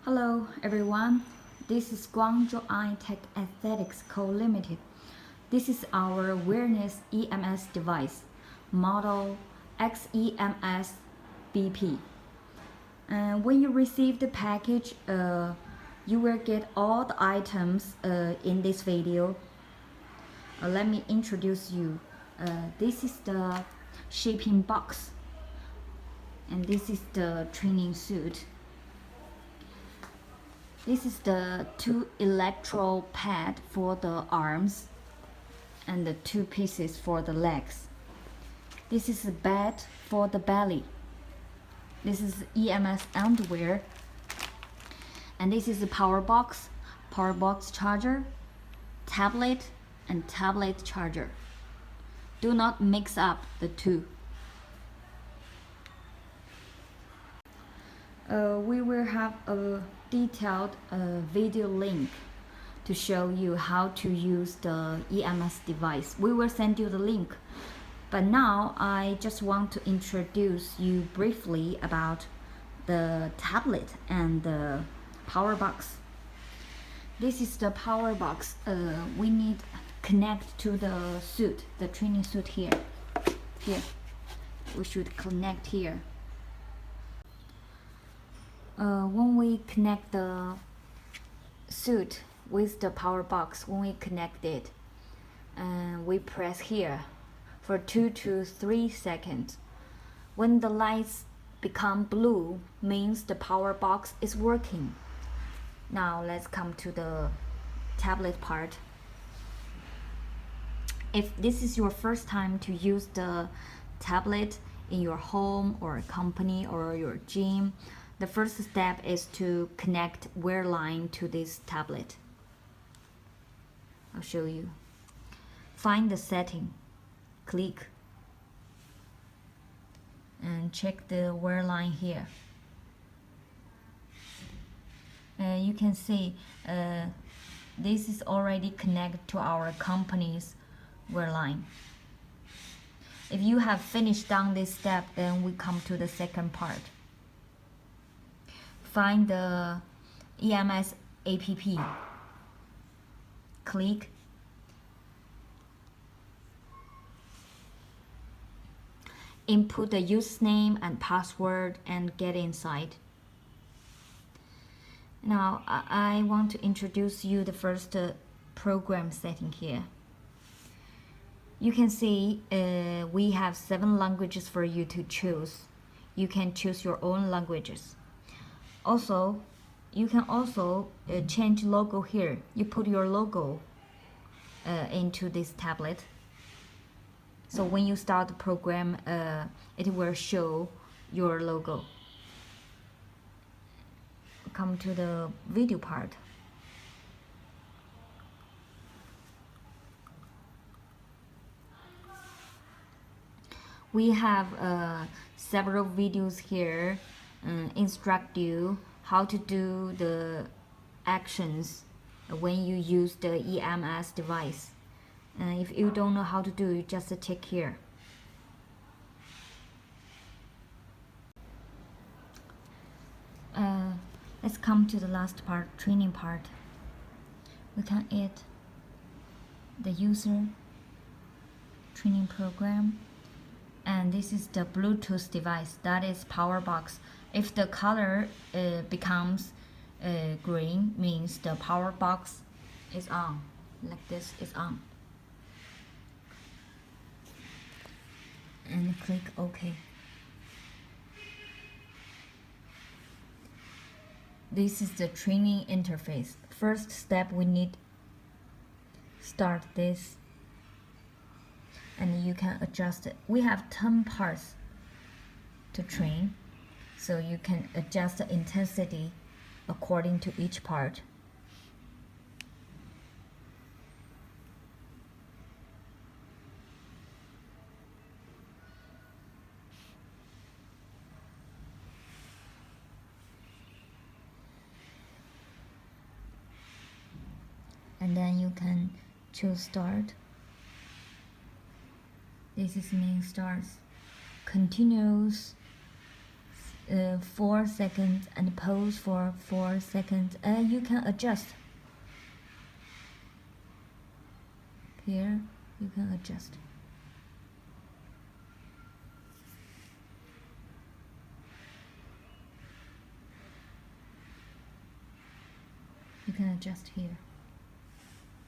Hello everyone, this is Guangzhou iTech Aesthetics Co. Limited. This is our awareness EMS device, model XEMS-BP. When you receive the package, you will get all the items in this video. Let me introduce you. This is the shipping box, and this is the training suit. This is the 2 electrode pad for the arms and the 2 pieces for the legs. This is a bed for the belly. This is EMS underwear. And this is a power box charger, tablet, and tablet charger. Do not mix up the two. We will have a detailed video link to show you how to use the EMS device. We will send you the link. But now I just want to introduce you briefly about the tablet and the power box. This is the power box. We need connect to the suit, the training suit here. We should connect here. When we connect the suit with the power box, when we connect it, we press here for 2 to 3 seconds. When the lights become blue, means the power box is working. Now let's come to the tablet part. If this is your first time to use the tablet in your home or company or your gym, the first step is to connect wear line to this tablet. I'll show you. Find the setting, click, and check the wear line here. You can see this is already connected to our company's wear line. If you have finished down this step, then we come to the second part. Find the EMS app, click, input the username and password and get inside. Now I want to introduce you the first program setting here. You can see we have 7 languages for you to choose. You can choose your own languages. Also, you can also change logo here. You put your logo into this tablet. So when you start the program, it will show your logo. Come to the video part. We have several videos here instruct you how to do the actions when you use the EMS device. If you don't know how to do it, just check here. Let's come to the last part, training part. We can add the user training program, and this is the Bluetooth device, that is power box. If the color becomes green, means the power box is on, like this is on. And click OK. This is the training interface. First step, we need start this, and you can adjust it. We have 10 parts to train, so you can adjust the intensity according to each part. And then you can choose start. This is mean starts. Continuous 4 seconds and pause for 4 seconds. You can adjust. Here you can adjust. You can adjust here.